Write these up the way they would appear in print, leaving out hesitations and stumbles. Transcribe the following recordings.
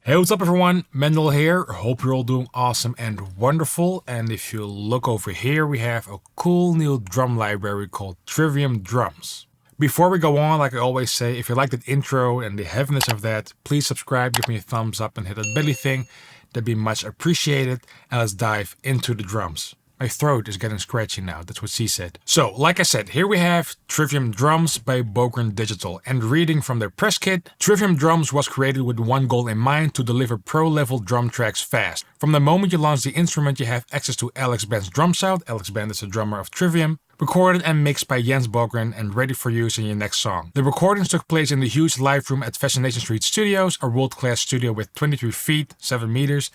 Hey, what's up everyone? Mendel here. Hope you're all doing awesome and wonderful. And if you look over here, we have a cool new drum library called Trivium Drums. Before we go on, like I always say, if you like that intro and the heaviness of that, please subscribe, give me a thumbs up and hit that belly thing. That'd be much appreciated. And let's dive into the drums. My throat is getting scratchy now, that's what she said. So, like I said, here we have Trivium Drums by Bogren Digital. And reading from their press kit, Trivium Drums was created with one goal in mind: to deliver pro-level drum tracks fast. From the moment you launch the instrument, you have access to Alex Band's drum sound. Alex Band is the drummer of Trivium. Recorded and mixed by Jens Bogren and ready for use in your next song. The recordings took place in the huge live room at Fascination Street Studios, a world-class studio with 23 feet, 7 meters.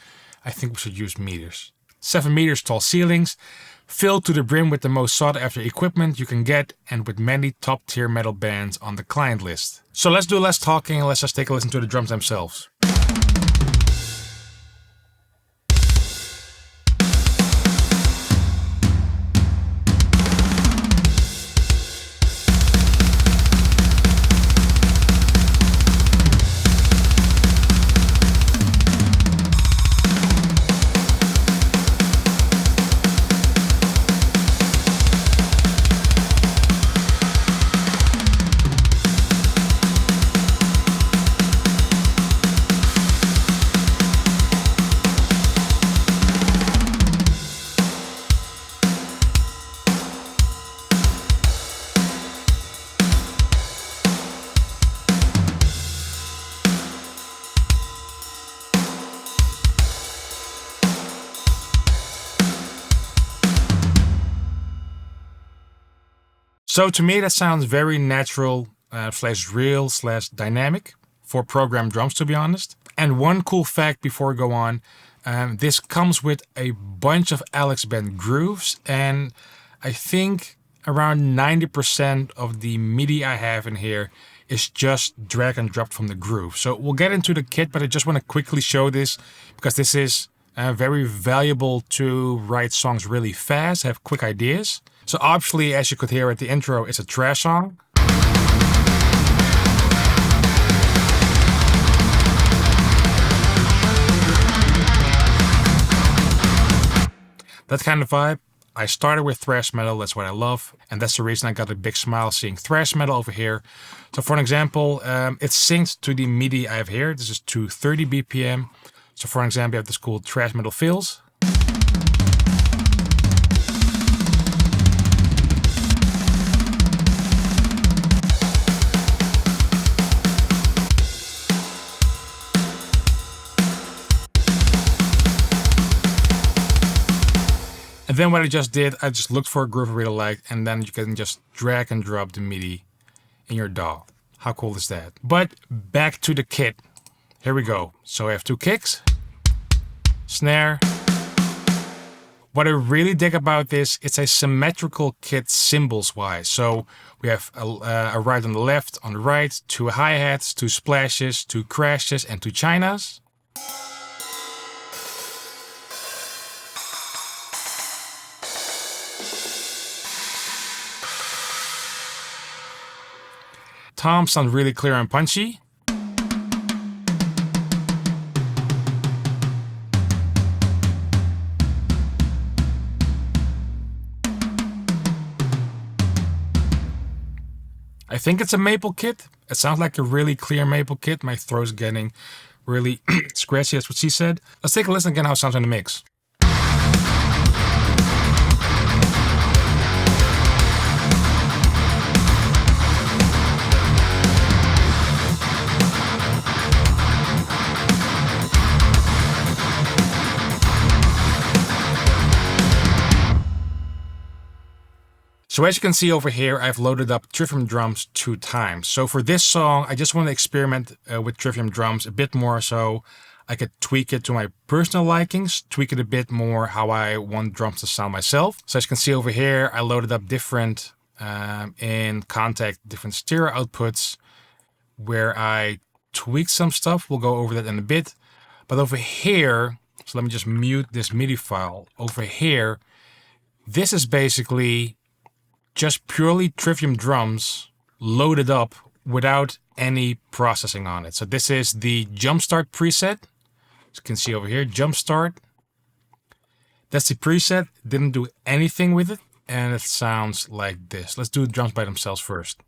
I think we should use meters. 7 meters tall ceilings, filled to the brim with the most sought-after equipment you can get, and with many top-tier metal bands on the client list. So let's do less talking and let's just take a listen to the drums themselves. So to me that sounds very natural slash real slash dynamic for programmed drums, to be honest. And one cool fact before we go on, this comes with a bunch of Alex Band grooves, and I think around 90% of the MIDI I have in here is just drag and dropped from the groove. So we'll get into the kit, but I just want to quickly show this because this is very valuable to write songs really fast, have quick ideas. So obviously, as you could hear at the intro, it's a trash song. That kind of vibe. I started with thrash metal, that's what I love, and that's the reason I got a big smile seeing thrash metal over here. So for an example, it's synced to the MIDI I have here. This is 230 BPM. So for an example, you have this cool thrash metal fills. And then what I just did, I just looked for a groove I really liked, and then you can just drag and drop the MIDI in your DAW. How cool is that? But back to the kit. Here we go. So I have 2 kicks, snare. What I really dig about this, it's a symmetrical kit cymbals-wise. So we have a right on the left, on the right, 2 hi-hats, 2 splashes, 2 crashes, and 2 chinas. Toms sound really clear and punchy. I think it's a maple kit. It sounds like a really clear maple kit. My throat's getting really scratchy, that's what she said. Let's take a listen again how it sounds in the mix. So as you can see over here, I've loaded up Trivium Drums 2 times. So for this song, I just want to experiment with Trivium Drums a bit more so I could tweak it to my personal likings, tweak it a bit more how I want drums to sound myself. So as you can see over here, I loaded up different in Contact, different stereo outputs where I tweaked some stuff. We'll go over that in a bit. But over here, so let me just mute this MIDI file. Over here, this is basically just purely Trivium Drums loaded up without any processing on it. So this is the Jumpstart preset As you can see over here, jump start. That's the preset. Didn't do anything with it, and it sounds like this. Let's do the drums by themselves first.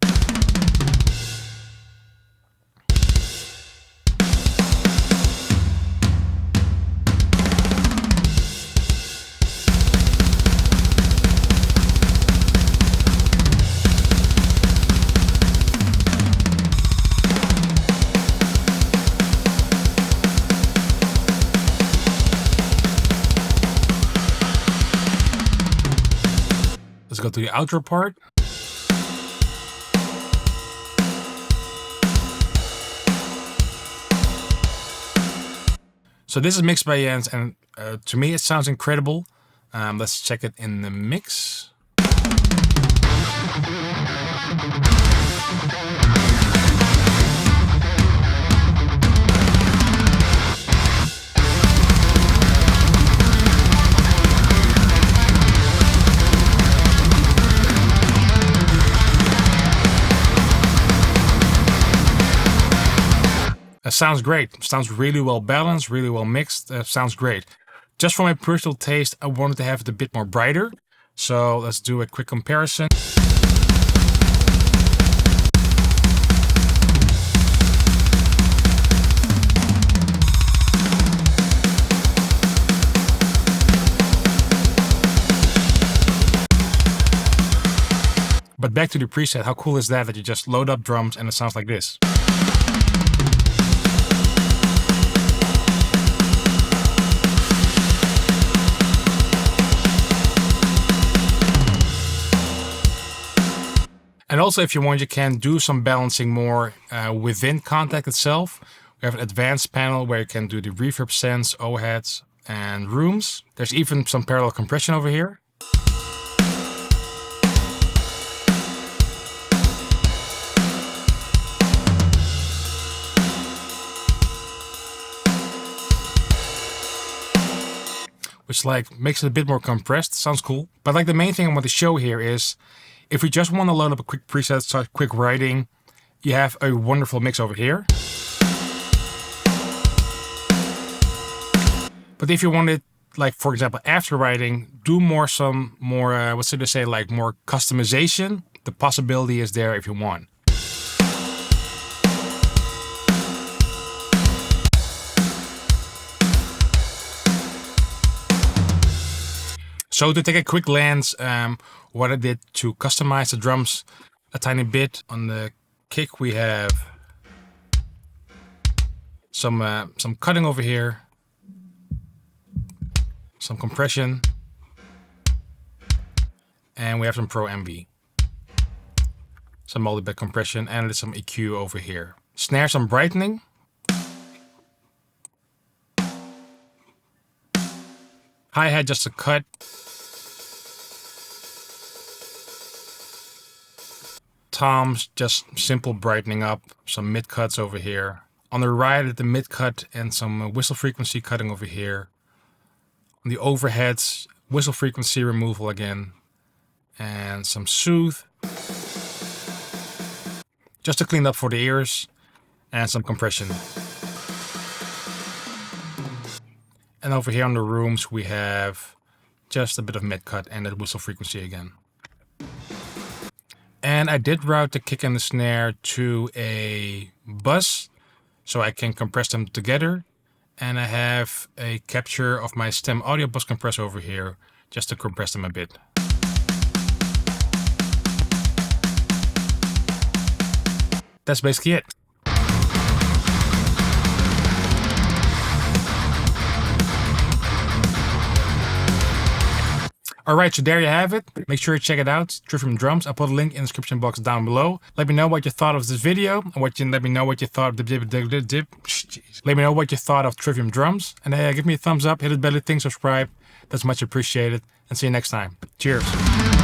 Let's go to the outro part. So this is mixed by Jens, and to me it sounds incredible. Let's check it in the mix. That sounds great. Sounds really well balanced, really well mixed. Sounds great. Just for my personal taste, I wanted to have it a bit more brighter. So let's do a quick comparison. But back to the preset, how cool is that you just load up drums and it sounds like this. And also, if you want, you can do some balancing more within Kontakt itself. We have an advanced panel where you can do the reverb sends, O-hats, and rooms. There's even some parallel compression over here. Which makes it a bit more compressed. Sounds cool. But the main thing I want to show here is, if you just want to load up a quick preset, start quick writing, you have a wonderful mix over here. But if you want it, for example, after writing, do more what should I say, more customization, the possibility is there if you want. So to take a quick glance, what I did to customize the drums a tiny bit. On the kick we have some cutting over here, some compression, and we have some Pro MV. Some multi-bed compression and some EQ over here. Snare, some brightening. Hi-hat, just a cut. Toms, just simple brightening up, some mid cuts over here. On the right at the mid cut and some whistle frequency cutting over here. On the overheads, whistle frequency removal again. And some soothe. Just to clean up for the ears. And some compression. And over here on the rooms we have just a bit of mid cut and that whistle frequency again. And I did route the kick and the snare to a bus so I can compress them together. And I have a capture of my stem audio bus compressor over here just to compress them a bit. That's basically it. Alright, so there you have it. Make sure you check it out, Trivium Drums. I'll put a link in the description box down below. Let me know what you thought of this video, and let me know what you thought of Let me know what you thought of Trivium Drums, and give me a thumbs up, hit the bell, subscribe. That's much appreciated, and see you next time. Cheers.